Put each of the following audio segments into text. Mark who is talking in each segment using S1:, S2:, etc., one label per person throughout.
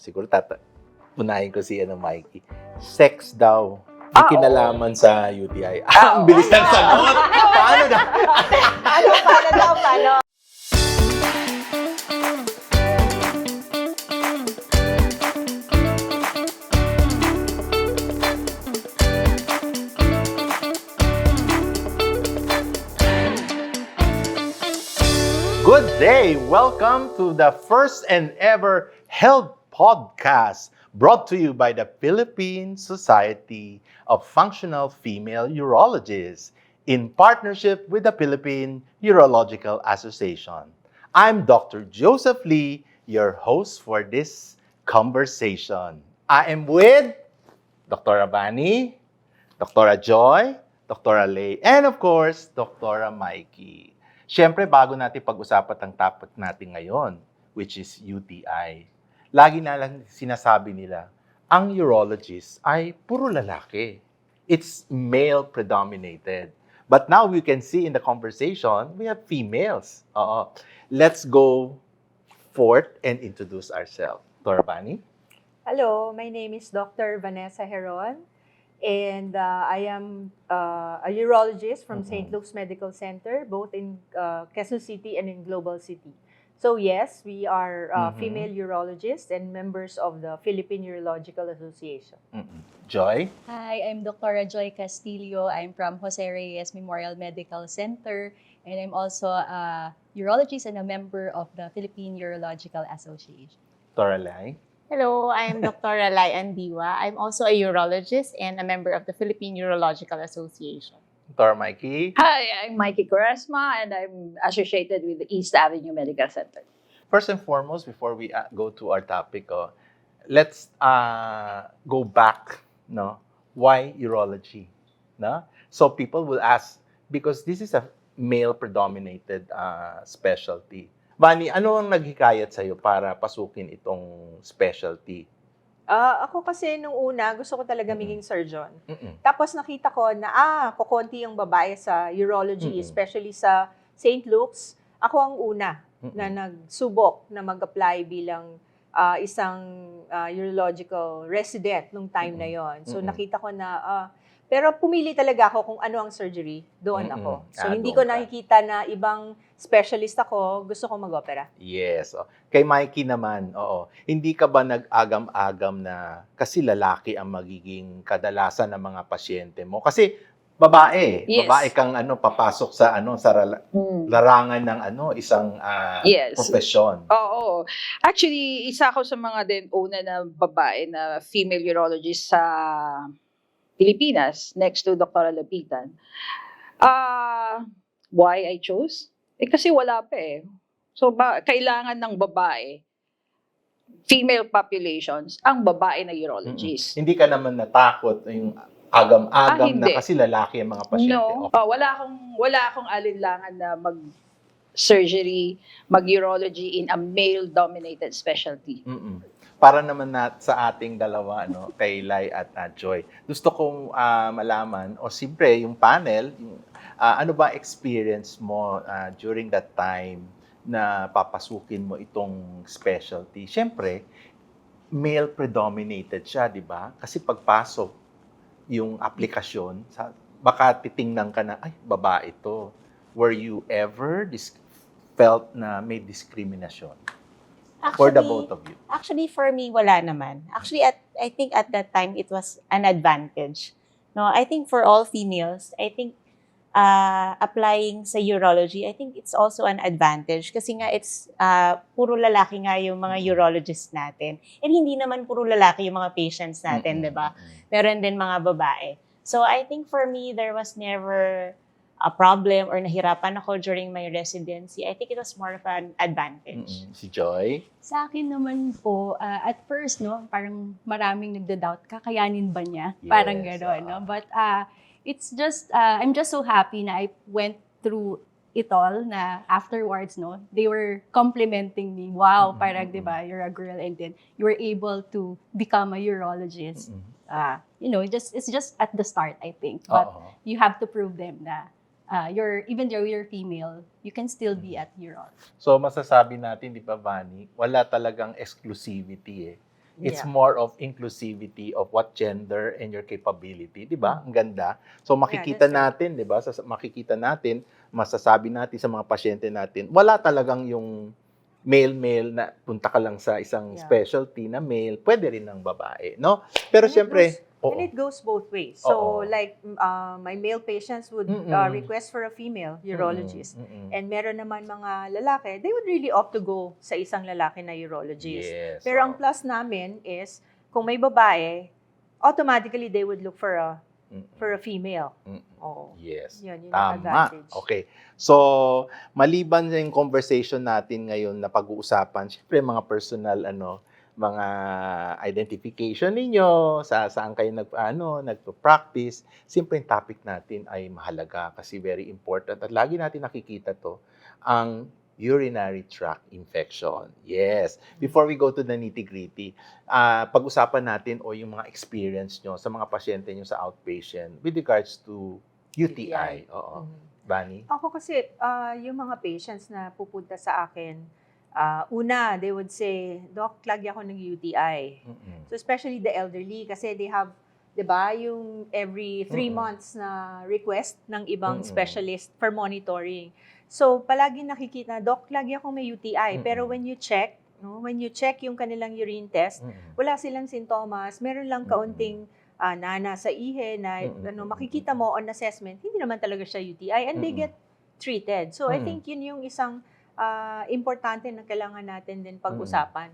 S1: siguro unahin ko si Mikey. Sex daw. May kinalaman sa UTI. Ang bilis ng sagot! Paano na?
S2: Paano?
S1: Good day! Welcome to the first and ever health podcast brought to you by the Philippine Society of Functional Female Urologists in partnership with the Philippine Urological Association. I'm Dr. Joseph Lee, your host for this conversation. I am with Dr. Bani, Dr. Joy, Dr. Lay, and of course, Dr. Mikey. Siyempre, bago natin pag-usapan ang topic natin ngayon, which is UTI, lagi na lang sinasabi nila, ang urologist ay puro lalaki. It's male-predominated. But now we can see in the conversation, we have females. Let's go forth and introduce ourselves. Dr. Bani?
S2: Hello, my name is Dr. Vanessa Heron, and I am a urologist from St. Luke's Medical Center, both in Quezon City and in Global City. So yes, we are female urologists and members of the Philippine Urological Association.
S1: Joy?
S3: Hi, I'm Dr. Joy Castillo. I'm from Jose Reyes Memorial Medical Center, and I'm also a urologist and a member of the Philippine Urological Association.
S1: Dr. Lay?
S4: Hello, I'm Dr. Alay Andiwa. I'm also a urologist and a member of the Philippine Urological Association.
S1: Dr. Mikey?
S5: Hi, I'm Mikey Quaresma, and I'm associated with the East Avenue Medical Center.
S1: First and foremost, before we go to our topic, let's go back. No, why urology? No, so people will ask because this is a male-predominated specialty. Bani, ano ang naghikayat sa'yo para pasukin itong specialty?
S2: Ako kasi nung una, gusto ko talaga maging surgeon. Tapos nakita ko na, kukonti yung babae sa urology, especially sa St. Luke's. Ako ang una na nagsubok na mag-apply bilang isang urological resident nung time na yon. So nakita ko na, pero pumili talaga ako kung ano ang surgery, doon ako. So hindi ko nakikita na ibang specialist ako, gusto ko mag-opera.
S1: Yes. Kay Mikey naman, hindi ka ba nag-agam-agam na kasi lalaki ang magiging kadalasan ng mga pasyente mo? Kasi babae,
S5: Yes.
S1: babae kang papasok sa larangan ng isang
S5: Yes.
S1: profesyon.
S5: Oo. Actually, isa ako sa mga una na babae na female urologist sa Pilipinas, next to Dr. Lapitan. Why I chose? Kasi wala pa eh. So, kailangan ng babae, female populations, ang babae na urologist.
S1: Hindi ka naman natakot yung agam-agam na
S5: hindi.
S1: kasi lalaki ang mga pasyente.
S5: No, wala akong alinlangan na mag-surgery, mag-urology in a male-dominated specialty.
S1: Para naman sa ating dalawa, kay Lai at Joy, gusto kong malaman, o siyempre yung panel, ano ba experience mo during that time na papasukin mo itong specialty? Siyempre, male-predominated siya, di ba? Kasi pagpasok, yung aplikasyon, baka titingnan ka na, ay, babae to. Were you ever felt na may discrimination? For the both of you.
S4: Actually, for me, wala naman. Actually, I think at that time, it was an advantage. No, I think for all females, I think applying sa urology, I think it's also an advantage kasi nga it's puro lalaki nga yung mga urologists natin. And hindi naman puro lalaki yung mga patients natin, di ba? Meron din mga babae. So I think for me, there was never a problem or nahirapan ako during my residency. I think it was more of an advantage.
S1: Si Joy?
S3: Sa akin naman po, at first, parang maraming nagda-doubt, kakayanin ba niya?
S1: Yes,
S3: Parang gano'n, But it's just, I'm just so happy na I went through it all na afterwards, they were complimenting me. Wow, parang, di ba, you're a girl and then you were able to become a urologist. It's just at the start, I think. But you have to prove them na even though you're female, you can still be at urology.
S1: So, masasabi natin, di ba, Vani, wala talagang exclusivity eh. It's
S2: Yeah.
S1: more of inclusivity of what gender and your capability, 'di ba? Ang ganda. So makikita
S2: that's right.
S1: natin, 'di ba? Makikita natin, masasabi natin sa mga pasyente natin, wala talagang yung male-male na punta ka lang sa isang
S2: Yeah.
S1: specialty na male, pwede rin ng babae, no? Pero
S2: And it
S1: syempre,
S2: And it goes both ways. So,
S1: Oo.
S2: like, my male patients would request for a female urologist. And meron naman mga lalaki, they would really opt to go sa isang lalaki na urologist.
S1: Yes.
S2: Pero ang plus namin is, kung may babae, automatically they would look for a female. Oh.
S1: Yes.
S2: Yun yung
S1: Tama.
S2: advantage.
S1: Okay. So, maliban sa yung conversation natin ngayon na pag-uusapan, syempre mga personal mga identification ninyo, saan kayo nagpo-practice, simple yung topic natin ay mahalaga kasi very important. At lagi natin nakikita to, ang urinary tract infection. Yes. Before we go to the nitty-gritty, pag-usapan natin yung mga experience nyo sa mga pasyente nyo sa outpatient with regards to UTI. Oo. Bani?
S2: Ako kasi, yung mga patients na pupunta sa akin, una, they would say, Doc, lagi ako ng UTI. So especially the elderly kasi they have, 'di ba, yung every 3 months na request ng ibang specialist for monitoring. So palagi nakikita, Doc, lagi akong may UTI. Pero when you check yung kanilang urine test, wala silang sintomas, meron lang kaunting nana sa ihe na makikita mo on assessment, hindi naman talaga siya UTI and they get treated. So I think yun yung isang importante na kailangan natin din pag-usapan.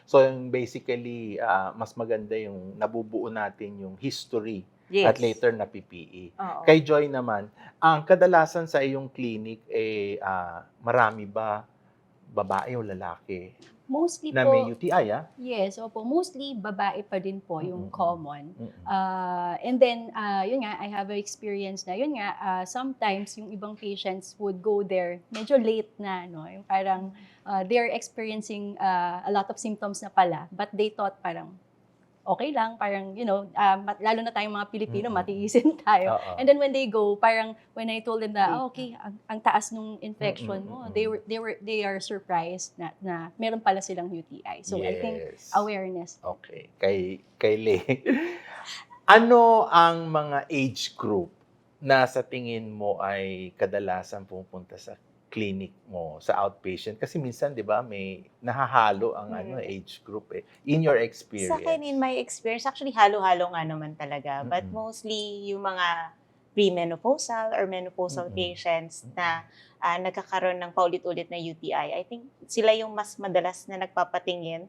S1: So basically, mas maganda yung nabubuo natin yung history at later na PPE.
S2: Oo.
S1: Kay Joy naman, ang kadalasan sa iyong clinic marami ba babae o lalaki
S3: Mostly
S1: na
S3: po,
S1: may UTI,
S3: yes, opo, mostly babae pa din po yung common. And then, yun nga, I have a experience na, yun nga, sometimes yung ibang patients would go there medyo late na, no? Yung parang they're experiencing a lot of symptoms na pala, but they thought parang okay lang, parang, lalo na tayong mga Pilipino, matiisin tayo. And then when they go, parang when I told them na, okay, ang taas nung infection mo, they are surprised na meron pala silang UTI. So I think awareness.
S1: Okay. Kay Le, ano ang mga age group na sa tingin mo ay kadalasan pupunta sa clinic mo sa outpatient? Kasi minsan, di ba, may nahahalo ang age group in your experience.
S4: Sa akin, in my experience, actually halo-halo nga naman talaga. But mostly yung mga premenopausal or menopausal patients na nagkakaroon ng paulit-ulit na UTI. I think sila yung mas madalas na nagpapatingin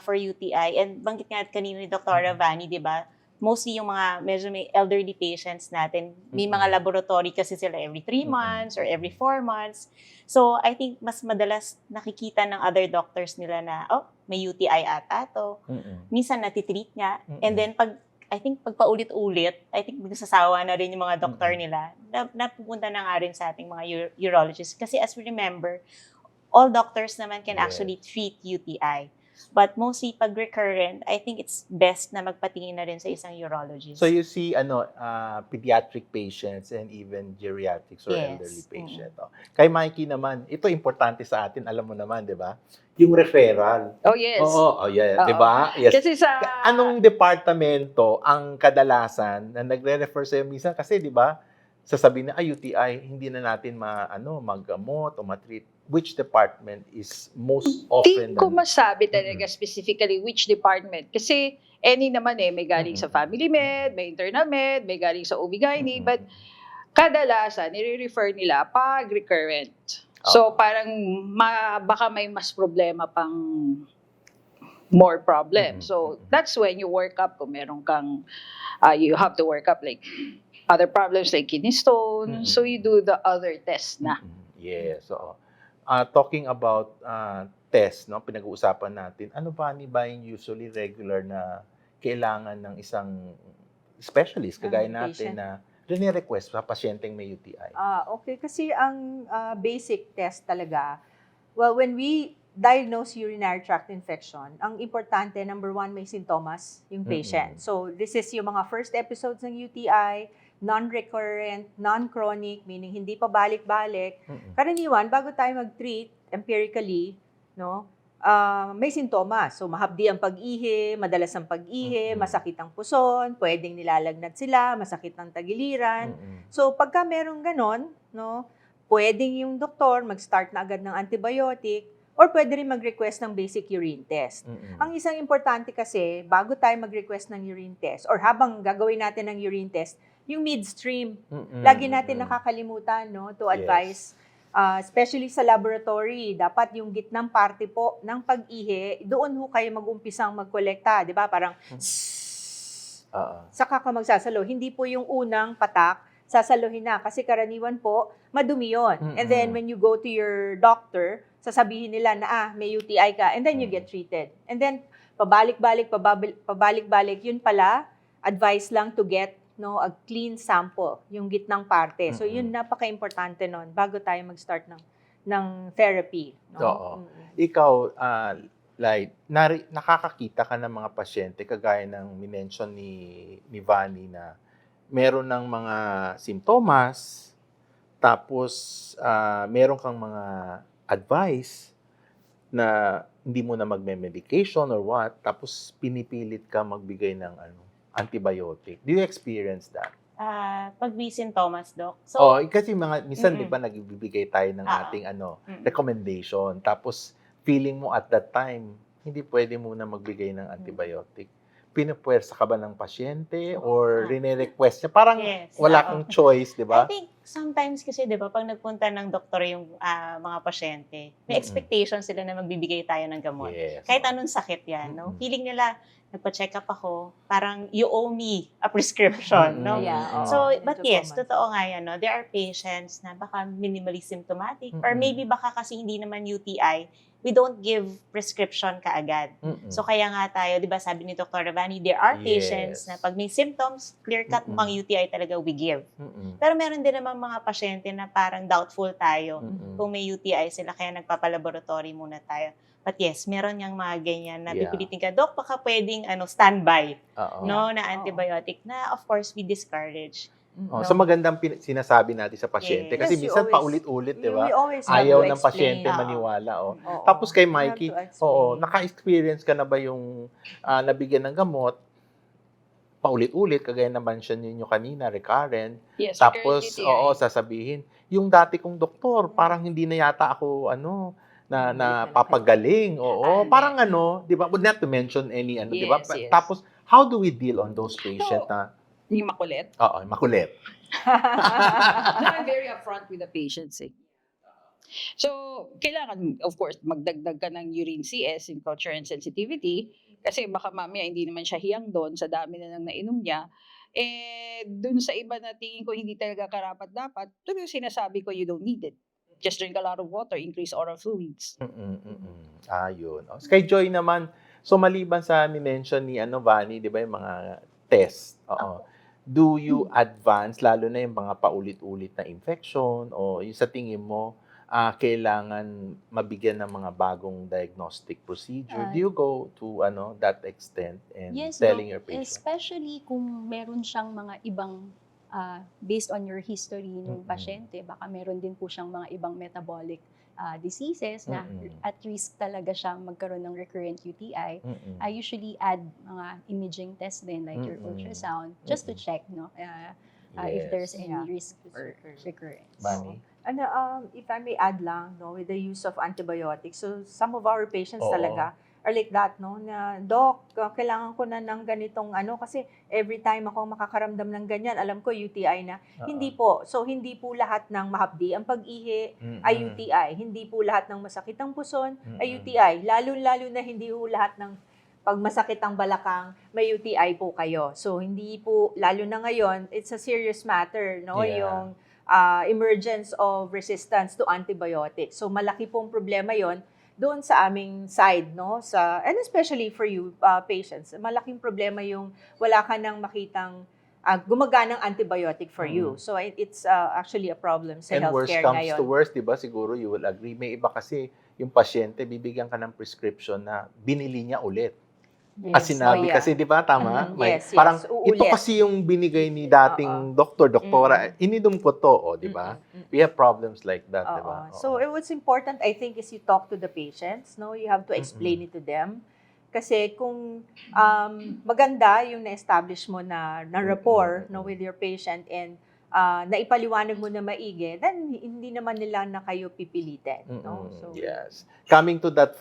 S4: for UTI. And banggit nga kanina ni Dr. Vani, di ba? Mostly yung mga medyo may elderly patients natin, may mga laboratory kasi sila every 3 months or every 4 months. So, I think mas madalas nakikita ng other doctors nila na, may UTI ata to. Minsan natitreat nga. And then, pag paulit-ulit, I think nagsasawa na rin yung mga doktor nila. Napupunta na nga rin sa ating mga urologists. Kasi as we remember, all doctors naman can actually treat UTI. But mostly, pag recurrent, I think it's best na magpatingin na rin sa isang urologist.
S1: So you see pediatric patients and even geriatrics or elderly patient. Kay Mikey naman, ito importante sa atin, alam mo naman, 'di ba? Yung referral.
S5: Oh, yes.
S1: Oo, 'di ba? Yes.
S5: Kasi
S1: Anong departamento ang kadalasan na nagre-refer sa minsan kasi 'di ba? Sasabihin na UTI, hindi na natin maggamot o matreat. Which department is most often?
S5: Hindi ko masabi talaga specifically which department. Kasi any naman may galing sa family med, may internal med, may galing sa OB-GYN, but kadalasan, nire-refer nila pag recurrent. So parang baka may mas problema pang more problem. So that's when you work up kung meron kang, you have to work up like other problems like kidney stone. So you do the other test na.
S1: Yes, oo. Talking about test, pinag-uusapan natin, ano ba yung usually regular na kailangan ng isang specialist, kagaya natin na rini-request sa pasyenteng may UTI?
S2: Okay, kasi ang basic test talaga, well, when we diagnose urinary tract infection, ang importante, number 1, may sintomas yung patient. So this is yung mga first episodes ng UTI, non-recurrent, non-chronic, meaning hindi pa balik-balik. Karaniwan, bago tayo mag-treat empirically, may sintomas. So, mahapdi ang pag-ihi, madalas ang pag-ihi,
S1: Mm-mm.
S2: masakit ang puson, pwedeng nilalagnat sila, masakit ang tagiliran.
S1: Mm-mm.
S2: So, pagka merong ganon, no, pwedeng yung doktor mag-start na agad ng antibiotic or pwede rin mag-request ng basic urine test.
S1: Mm-mm.
S2: Ang isang importante kasi, bago tayo mag-request ng urine test or habang gagawin natin ng urine test, yung midstream.
S1: Mm-mm.
S2: Lagi natin
S1: Mm-mm.
S2: nakakalimutan, no, to
S1: Yes.
S2: advise, especially sa laboratory, dapat yung gitnang parte po ng pag-ihi, doon ho kayo mag-umpisang magkolekta, di ba? Parang, saka ka magsasalo. Hindi po yung unang patak, sasaluhin na. Kasi karaniwan po, madumi yun. And then, when you go to your doctor, sasabihin nila na, may UTI ka. And then, you get treated. And then, pabalik-balik, yun pala, advice lang to get a clean sample, yung gitnang parte. So, yun napaka-importante nun bago tayo mag-start ng therapy. No?
S1: Oo. Ikaw, nakakakita ka ng mga pasyente, kagaya ng minention ni Vanny na meron ng mga simptomas, tapos meron kang mga advice na hindi mo na magme-medication or what, tapos pinipilit ka magbigay ng antibiotic. Do you experience that?
S4: Pag may sintomas, Doc. So,
S1: Kasi minsan, di ba, nagbibigay tayo ng ating recommendation. Tapos, feeling mo at that time, hindi pwede muna magbigay ng antibiotic. Pinupwersa ka ba ng pasyente or rine-request niya? Parang
S4: yes,
S1: wala kang choice, di ba?
S4: I think sometimes kasi, di ba, pag nagpunta ng doktor yung mga pasyente, may expectation sila na magbibigay tayo ng gamot.
S1: Yes.
S4: Kahit anong sakit yan, no? Feeling nila, nagpa-check up ako, parang you owe me a prescription, no?
S2: Yeah,
S4: So,
S2: oo.
S4: but yes, totoo nga yan, no? There are patients na baka minimally symptomatic or maybe baka kasi hindi naman UTI, we don't give prescription kaagad. So, kaya nga tayo, di ba, sabi ni Dr. Ravani, there are patients na pag may symptoms, clear-cut mukhang UTI talaga we give. Pero meron din naman mga pasyente na parang doubtful tayo kung may UTI sila, kaya nagpapalaboratory muna tayo. But yes, meron yang mga ganyan na pipilitin ka, Dok, baka pwedeng standby, no, na antibiotic na of course we discourage. No?
S1: So magandang sinasabi natin sa pasyente. Kasi
S2: Yes, you
S1: minsan
S2: always-
S1: paulit-ulit, di ba?
S2: We always have
S1: Ayaw
S2: to
S1: ng
S2: explain.
S1: pasyente maniwala.
S2: Oo.
S1: Tapos kay
S2: You have
S1: Mikey,
S2: to explain.
S1: naka-experience ka na ba yung nabigyan ng gamot, paulit-ulit, kagaya naman siya ninyo kanina, recurrent.
S5: Yes,
S1: Tapos,
S5: recurrent UTI.
S1: sasabihin, yung dati kong doktor, parang hindi na yata ako, na papagaling. Parang di ba? Would not to mention any, di ba?
S5: Yes, yes.
S1: Tapos, how do we deal on those patients na,
S5: Yung makulit.
S1: makulit?
S5: No, I'm very upfront with the patients. So, kailangan, of course, magdagdag ka ng urine CS in culture and sensitivity kasi baka mamaya hindi naman siya hiyang doon sa dami na nang nainom niya. Dun sa iba na tingin ko hindi talaga karapat-dapat, ito yung sinasabi ko, you don't need it. Just drink a lot of water, increase oral fluids.
S1: Yun. Kay Joy naman, so maliban sa ni-mention ni Vanny, di ba, yung mga test, do you advance, lalo na yung mga paulit-ulit na infection, o yung sa tingin mo, kailangan mabigyan ng mga bagong diagnostic procedure? Do you go to that extent and telling your patient?
S3: Especially kung meron siyang mga ibang, based on your history ng pasyente, baka meron din po siyang mga ibang metabolic diseases na at risk talaga siyang magkaroon ng recurrent UTI. I usually add mga imaging test din, like your ultrasound, just to check, if there's any risk for recurrence.
S1: Vanny?
S2: If I may add lang, with the use of antibiotics, so some of our patients
S1: Oo.
S2: talaga are like that, na, Doc, kailangan ko na ng ganitong kasi every time ako makakaramdam ng ganyan, alam ko UTI na. Hindi po. So, hindi po lahat ng mahapdi ang pag-ihi ay UTI. Hindi po lahat ng masakit ang puson ay UTI. Lalo-lalo na hindi po lahat ng pag masakit ang balakang, may UTI po kayo. So, hindi po, lalo na ngayon, it's a serious matter,
S1: Yeah.
S2: yung emergence of resistance to antibiotics. So, malaki pong problema yon doon sa aming side, and especially for you patients. Malaking problema yung wala ka nang makitang gumaganang antibiotic for you. So, it's actually a problem sa
S1: And worst
S2: healthcare
S1: comes
S2: ngayon.
S1: to worst, di ba, siguro you will agree, may iba kasi yung pasyente, bibigyan ka ng prescription na binili niya ulit. As sinabi
S2: Oh, yeah.
S1: kasi, di ba, tama?
S2: Mhm.
S1: May,
S2: Yes,
S1: parang,
S2: uulit.
S1: ito kasi yung binigay ni dating doktora. Ininom ko to, di ba? We have problems like that, di ba?
S2: So, what's important, I think, is you talk to the patients, no? You have to explain it to them. Kasi kung maganda yung na-establish mo na rapport no, with your patient and naipaliwanag mo na maigi, then hindi naman nila na kayo pipilitin. No? So,
S1: Yes. Coming to that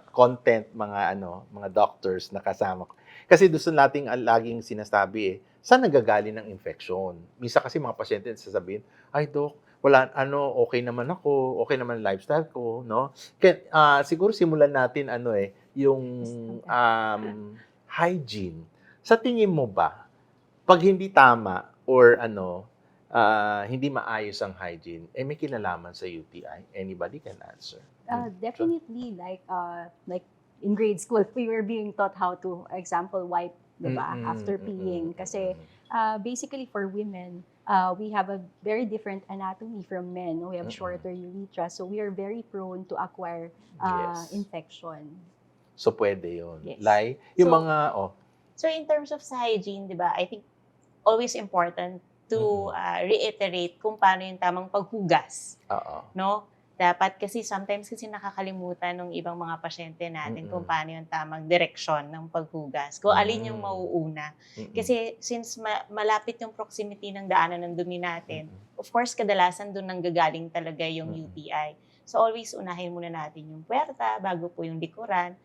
S1: content, mga doctors na kasama ko. Kasi gusto nating laging sinasabi saan nagagaling ng infection? Minsan kasi mga pasyente sasabihin, ay doc, wala, okay naman ako, okay naman ang lifestyle ko, no? Kaya, siguro simulan natin, yung hygiene. Sa tingin mo ba, pag hindi tama or hindi maayos ang hygiene, may kinalaman sa UTI? Anybody can answer.
S3: Definitely, like in grade school, we were being taught how to, example, wipe, diba, after peeing. Kasi basically for women, we have a very different anatomy from men. We have shorter urethra, so we are very prone to acquire infection.
S1: So, pwede yun.
S4: Yes.
S1: Lai, yung
S4: So,
S1: mga,
S4: So in terms of sa hygiene, di ba, I think always important to reiterate kung paano yung tamang paghugas. No? Dapat kasi sometimes kasi nakakalimutan ng ibang mga pasyente natin kung paano yung tamang direksyon ng paghugas. Kung alin yung mauuna. Kasi since malapit yung proximity ng daanan ng dumi natin, of course, kadalasan doon nanggagaling talaga yung UTI. So always unahin muna natin yung puwerta bago po yung likuran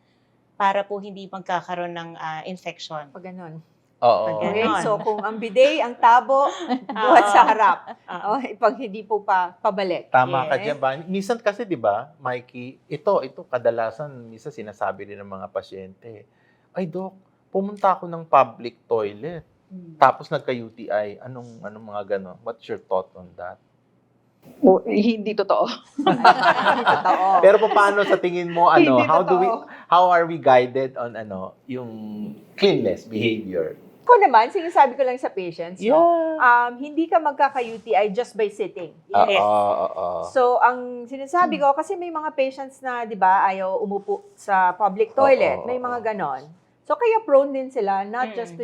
S4: para po hindi magkakaroon ng infection.
S2: pag ganon.
S4: Ganon.
S2: Okay? So, kung ang bidet, ang tabo, buhat sa harap. Pag hindi po pabalik.
S1: Tama ka dyan ba? Minsan kasi, di ba, Mikey, ito kadalasan, minsan sinasabi rin ng mga pasyente, ay doc, pumunta ako ng public toilet, tapos nagka-UTI, anong mga gano'n? What's your thought on that?
S5: Hindi totoo.
S2: Totoo.
S1: Pero paano sa tingin mo,
S5: Hindi
S1: how are we guided on, yung cleanliness behavior?
S2: Ako naman, sinasabi ko lang sa patients,
S1: Yeah.
S2: hindi ka magkaka-UTI just by sitting.
S4: Yes.
S2: So, ang sinasabi ko, kasi may mga patients na, di ba, ayaw umupo sa public toilet. May mga ganon. So, kaya prone din sila, not just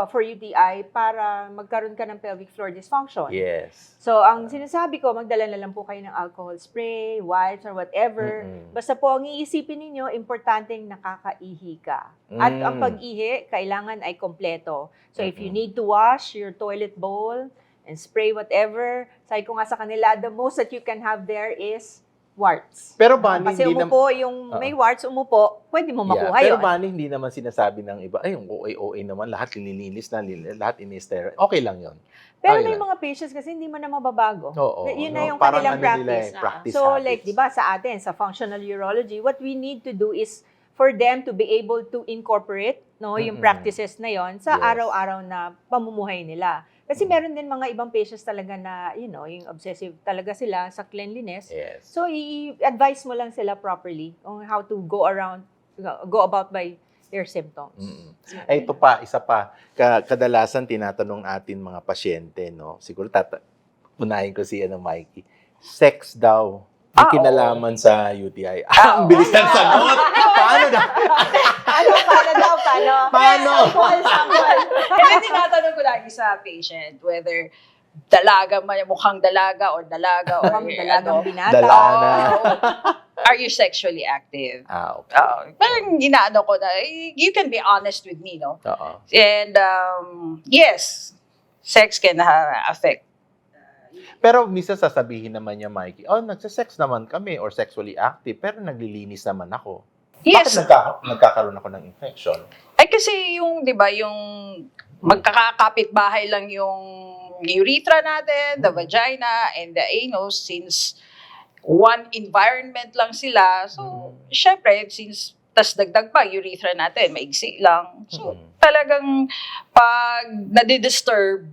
S2: for UTI, para magkaroon ka ng pelvic floor dysfunction.
S1: Yes.
S2: So, ang sinasabi ko, magdala na lang po kayo ng alcohol spray, wipes, or whatever. Basta po, ang iisipin ninyo, importanteng nakakaihi ka. At ang pag-ihi, kailangan ay kompleto. So, if you need to wash your toilet bowl and spray whatever, sabi ko nga sa kanila, the most that you can have there is warts.
S1: Pero Bani,
S2: Kasi
S1: hindi
S2: umupo, yung may warts, umupo, pwede mo makuha
S1: Pero
S2: yun.
S1: Bani, hindi naman sinasabi ng iba, ay, yung OA naman, lahat linilinis na, lahat in-sterile. Okay lang yun.
S2: Pero
S1: Okay
S2: may
S1: lang.
S2: mga patients kasi hindi mo na mababago.
S1: Oo,
S2: Yun na yung
S1: parang
S2: kanilang practice.
S1: practice
S2: So,
S1: habits.
S2: like, di ba, sa atin, sa functional urology, what we need to do is for them to be able to incorporate yung practices na yon sa
S1: Yes.
S2: araw-araw na pamumuhay nila. Kasi meron din mga ibang patients talaga na, yung obsessive talaga sila sa cleanliness.
S1: Yes.
S2: So, i-advise mo lang sila properly on how to go about by their symptoms.
S1: Ay, ito isa pa. Kadalasan tinatanong atin mga pasyente, no? Siguro unahin ko si Mikey. Sex daw. May kinalaman sa UTI. Ang bilis ng sagot! Paano na? Paano?
S5: Kasi tinatanong ko lagi sa patient whether dalaga man, mukhang dalaga or dalaga or
S2: Dalagang binata.
S1: Dalana.
S5: Are you sexually active?
S1: Okay.
S5: Parang inaano ko na, you can be honest with me, no?
S1: Oo.
S5: And yes, sex can affect.
S1: Pero minsan sasabihin naman niya, Mikey, nagsasex naman kami or sexually active, pero naglilinis naman ako.
S5: Yes.
S1: Bakit nagkakaroon ako ng infection?
S5: Ay kasi yung, di ba, yung magkakakapit bahay lang yung urethra natin, the vagina, and the anus, since one environment lang sila. So, syempre, since tas dagdag pa, urethra natin, maigsi lang. So, talagang pag nadidisturb,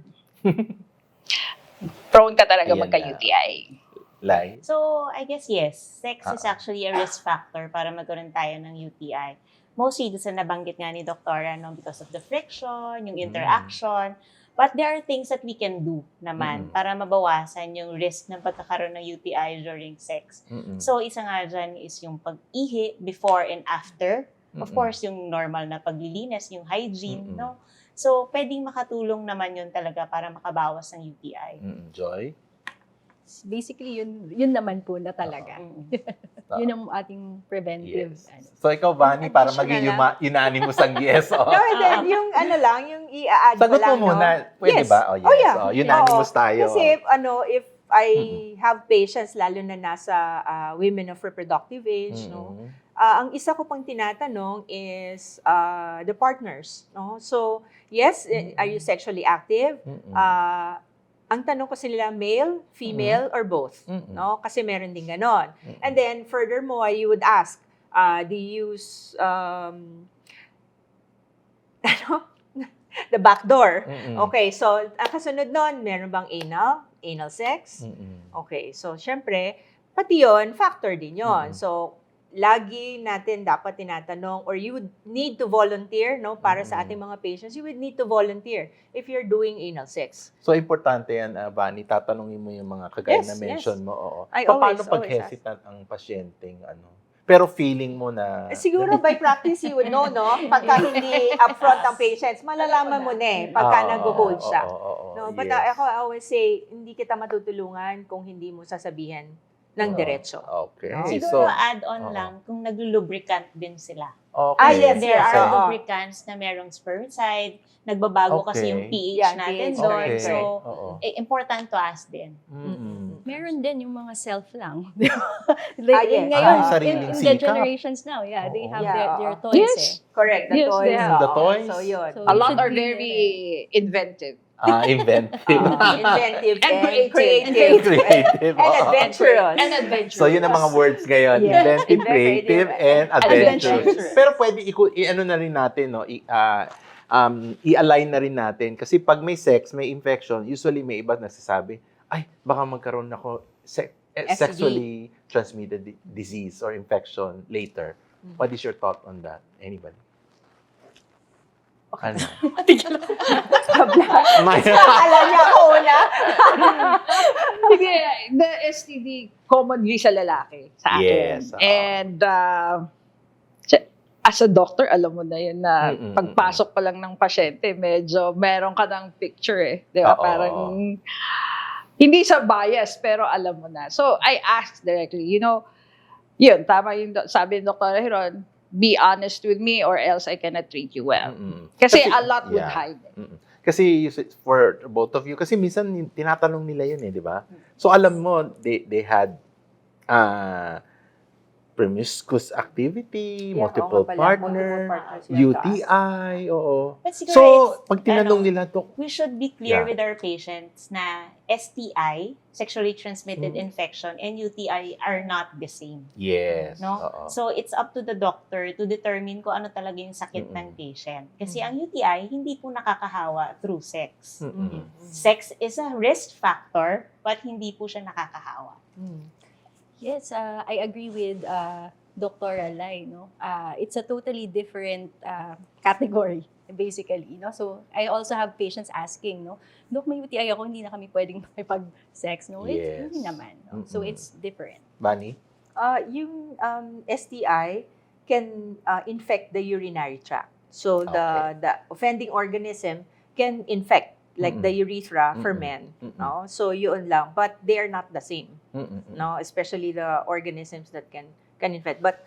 S5: prone ka talaga
S1: Ayan
S5: magka-UTI.
S1: Lai?
S4: So, I guess yes. Sex is actually a risk factor para magkaroon tayo ng UTI. Mostly, doon sa nabanggit nga ni Doktora, because of the friction, yung interaction. But there are things that we can do naman para mabawasan yung risk ng pagkakaroon ng UTI during sex. So, isa nga dyan is yung pag-ihi before and after Of course, yung normal na paglilinis, yung hygiene, no? So, pwedeng makatulong naman yun talaga para makabawas ng UTI.
S1: Joy?
S3: Basically, yun naman po na talaga. Yun ang ating preventive.
S1: Yes. So, ikaw, Vani, para
S2: Additional
S1: maging unanimous ang yes.
S2: No, and then yung yung i-add
S1: Sagot
S2: ko lang,
S1: mo muna.
S2: no?
S1: Pwede
S2: Yes.
S1: ba? Oh, yes.
S2: yeah.
S1: Unanimous
S2: Oo.
S1: tayo.
S2: Kasi if I have patients, lalo na nasa women of reproductive age, no? Ang isa ko pang tinatanong is the partners, no? So, yes, are you sexually active? Ang tanong ko sila, male, female, or both, no? Kasi meron din ganon. And then, furthermore, you would ask, do you use the back door? Okay, so ang kasunod nun, meron bang anal sex? Okay, so syempre, pati yon factor din yon. So, lagi natin dapat tinatanong, or you would need to volunteer, no, para sa ating mga patients, you would need to volunteer if you're doing anal sex.
S1: So, importante yan, Vani, tatanungin mo yung mga kagaya
S2: Yes,
S1: na mention mo. Oo.
S2: I
S1: Paano
S2: always
S1: pag
S2: ask.
S1: hesitant ang pasyenteng, pero feeling mo na...
S2: Siguro by practice, you would know, no? Pagka hindi upfront ang patients, malalaman mo na pagka nag-hold siya. No? But ako, I always say, hindi kita matutulungan kung hindi mo sasabihan ng diretso.
S1: Okay.
S2: No?
S4: Siguro add-on lang kung naglubricant din sila.
S1: Okay.
S2: Yes,
S4: There are
S2: oo.
S4: lubricants na merong spermicide, nagbabago kasi yung pH
S2: Yeah,
S4: natin
S2: pH,
S4: doon.
S1: okay.
S4: So,
S1: Oo.
S4: important to ask din.
S3: Meron din yung mga self lang.
S2: yes.
S3: Ngayon,
S1: Sariling
S3: in the
S1: sikap.
S3: generations now, they
S1: Oo.
S3: have
S2: Yeah,
S3: their
S2: oo.
S3: toys.
S5: Yes.
S2: Correct, the
S5: Yes,
S2: toys.
S5: they have.
S1: The toys?
S2: So, yun.
S3: So,
S5: A
S3: you
S5: lot
S3: should
S5: are
S3: be
S5: very inventive.
S1: Inventive.
S2: Inventive
S5: And
S2: and
S5: creative.
S1: Creative.
S2: And
S1: oo.
S2: adventurous.
S5: And adventurous.
S1: So, yun ang mga words ngayon.
S2: Yeah.
S1: Inventive, creative, and adventurous.
S2: Adventurous.
S1: Pero pwede i-ano na rin natin, no? I-align na rin natin. Kasi pag may sex, may infection, usually may iba nagsasabi, ay, baka magkaroon ako sexually transmitted disease or infection later. What is your thought on that? Anybody? Ano?
S2: Alam niya ako una.
S5: Sige, the STD commonly sa lalaki, sa akin.
S1: Yes, oo.
S5: And as a doctor, alam mo na yun na pagpasok pa lang ng pasyente, medyo meron ka ng picture Di ba?
S1: Oo.
S5: Parang hindi sa bias, pero alam mo na. So, I asked directly, yun, tama yung sabi ni Dr. Hiron, be honest with me or else I cannot treat you well. Kasi a lot would hide.
S1: Kasi for both of you, kasi minsan tinatanong nila yun di ba? So alam mo, they had promiscuous activity,
S2: Yeah,
S1: multiple
S2: oo nga pala,
S1: partner,
S2: multiple partners yata.
S1: UTI, oo.
S4: But siguro
S1: So,
S4: it's,
S1: pag tinanong nila, Dok,
S4: we should be clear
S1: Yeah.
S4: with our patients na STI, sexually transmitted infection, and UTI are not the same.
S1: yes.
S4: No?
S1: Oo.
S4: So, it's up to the doctor to determine kung ano talaga yung sakit ng patient. Kasi ang UTI, hindi po nakakahawa through sex. Sex is a risk factor, but hindi po siya nakakahawa.
S3: Yes, I agree with Dr. Alay, no? It's a totally different category, basically, no? So, I also have patients asking, no? Dok, may UTI ako, hindi na kami pwedeng makipag-sex, no?
S1: Yes.
S3: Hindi naman, no? So, it's different.
S1: Bani?
S2: Yung STI can infect the urinary tract. So, the offending organism can infect like the urethra for men, no? So yun lang, but they are not the same, no? Especially the organisms that can infect. But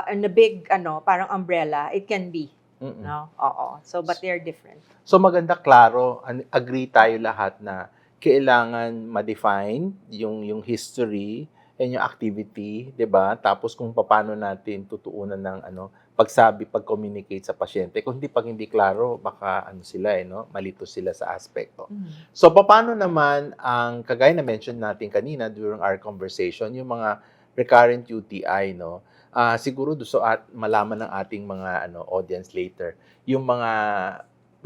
S2: in the big parang umbrella, it can be, no? Oo. So but they are different.
S1: So maganda, klaro, agree tayo lahat na kailangan ma-define yung history and yung activity, 'di ba? Tapos kung paano natin tutuunan ng pagsabi, pag-communicate sa pasyente. Kung pag hindi klaro, baka sila no? Malito sila sa aspekto. So paano naman ang kagaya na mention natin kanina during our conversation, yung mga recurrent UTI, no? Siguro gusto at malaman ng ating mga audience later, yung mga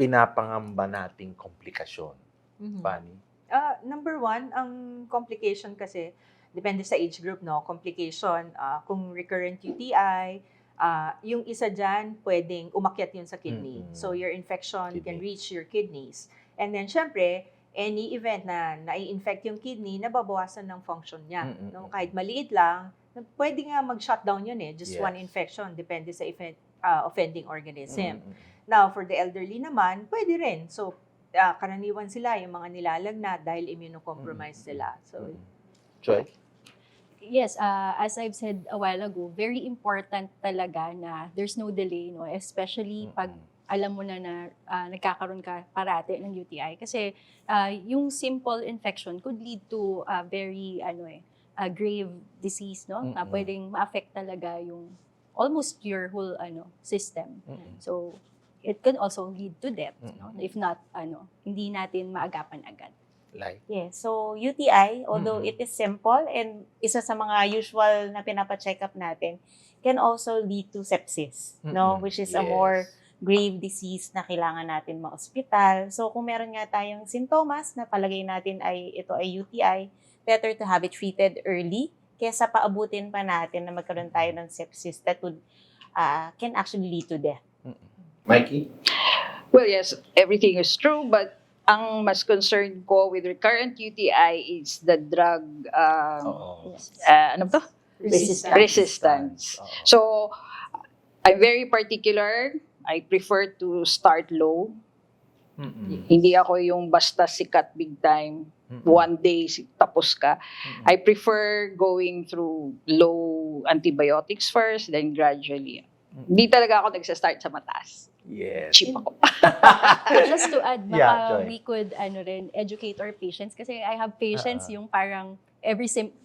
S1: pinapangamba nating komplikasyon. Bani?
S2: Number one, ang complication kasi depende sa age group, no? Complication, kung recurrent UTI, yung isa dyan, pwedeng umakyat yun sa kidney. So, your infection can reach your kidneys. And then, syempre, any event na nai-infect yung kidney, nababawasan ng function niya. No? Kahit maliit lang, pwede nga mag-shutdown yun Just one infection, depende sa offending organism. Now, for the elderly naman, pwede rin. So, karaniwan sila, yung mga nilalagnat dahil immunocompromised sila. So,
S1: Joy?
S3: Yes, as I've said a while ago, very important talaga na there's no delay, no? Especially pag alam mo na nagkakaroon ka parati ng UTI. Kasi yung simple infection could lead to a very grave disease, no? Na pwedeng ma-affect talaga yung almost your whole system. So it can also lead to death, no? If not hindi natin maagapan agad.
S4: Yes. So, UTI, although it is simple and isa sa mga usual na pinapacheck up natin, can also lead to sepsis, no? Which is a more grave disease na kailangan natin ma-ospital. So, kung meron nga tayong sintomas na palagay natin ito ay UTI, better to have it treated early kesa paabutin pa natin na magkaroon tayo ng sepsis that would can actually lead to death.
S1: Mikey?
S5: Well, yes, everything is true, but ang mas concerned ko with recurrent UTI is the drug, ano to? Resistance. So, I'm very particular. I prefer to start low. Hindi ako yung basta sikat big time. One day, tapos ka. I prefer going through low antibiotics first, then gradually. Hindi talaga ako nagsa-start sa mataas.
S1: Yes.
S5: Cheap ako.
S3: Just to add,
S1: Yeah, Joy.
S3: we could educate our patients kasi I have patients yung parang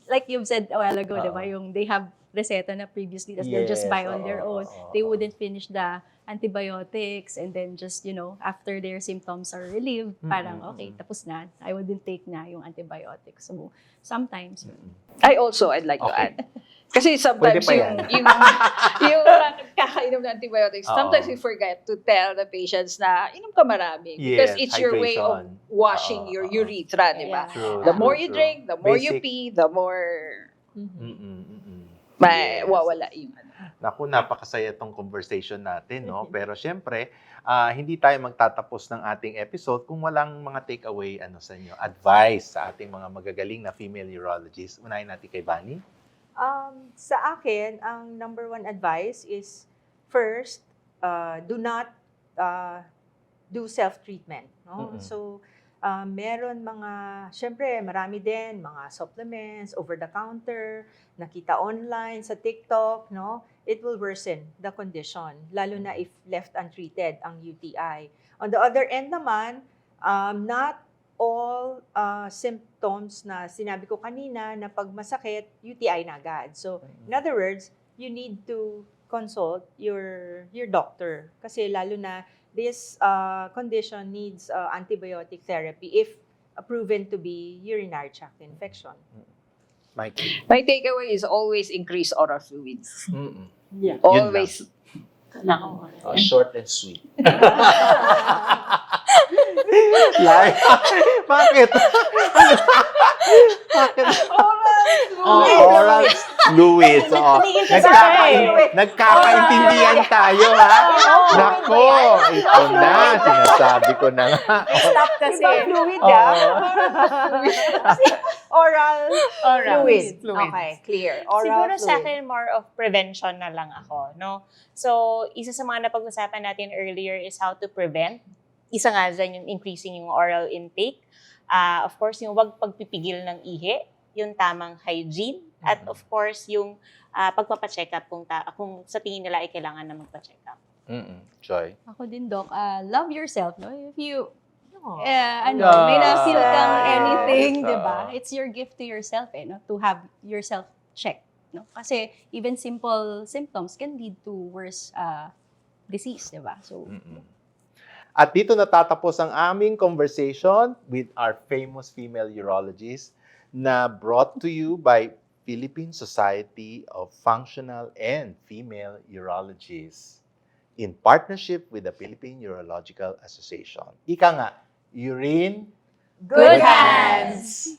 S3: like you've said a while ago, di ba? Yung they have reseta na previously, tas they'll just buy on their own. They wouldn't finish the antibiotics and then just, after their symptoms are relieved, parang okay, tapos na. I wouldn't take na yung antibiotics. So, sometimes.
S5: I'd like to add. Kasi sometimes
S1: Pwede pa
S5: yung kakainom ng antibiotics, sometimes we forget to tell the patients na inom ka marami because
S1: Yes,
S5: it's your way of
S1: hydration.
S5: washing your urethra, di ba?
S1: True,
S5: The
S1: true,
S5: more you
S1: true.
S5: drink, the more you
S1: Basic.
S5: pee, the more
S1: Yes.
S5: wawala yung
S1: Naku, napakasaya tong conversation natin, no? Pero syempre, hindi tayo magtatapos ng ating episode kung walang mga takeaway sa inyo, advice sa ating mga magagaling na female urologists. Unahin natin kay Bunny.
S2: Sa akin, ang number one advice is, first, do not do self-treatment. No? So, meron syempre, marami din, mga supplements, over-the-counter, nakita online, sa TikTok, no? It will worsen the condition, lalo na if left untreated, ang UTI. On the other end naman, not all symptoms na sinabi ko kanina na pag masakit, UTI na agad. So, in other words, you need to consult your doctor. Kasi lalo na this condition needs antibiotic therapy if proven to be urinary tract infection.
S1: Mikey.
S5: My takeaway is always increase oral fluids.
S2: Yeah.
S5: Always.
S1: Short and sweet. Like, bakit? Bakit? Oral fluids. Nagkakaintindihan tayo, ha? Nako, ito na. Sinasabi ko na nga.
S2: Stop kasi. Fluid, Oral fluid. Okay, clear. Oral
S4: Siguro
S2: fluid.
S4: sa akin, more of prevention na lang ako, no? So, isa sa mga napag-usapan natin earlier is how to prevent. Isa nga dyan yung increasing yung oral intake. Of course, yung wag pagpipigil ng ihi, yung tamang hygiene, at of course, yung pagpapacheck up kung sa tingin nila ay kailangan na magpa-check up.
S1: Joy.
S3: Ako din, Doc, love yourself, no? If you
S1: Yeah.
S3: may na-feel kang anything,
S1: Yes.
S3: di ba? It's your gift to yourself, no? To have yourself checked, no? Kasi even simple symptoms can lead to worse disease, di ba? So,
S1: At dito natatapos ang aming conversation with our famous female urologist na brought to you by Philippine Society of Functional and Female Urologists in partnership with the Philippine Urological Association. Ika nga, urine,
S2: Good hands!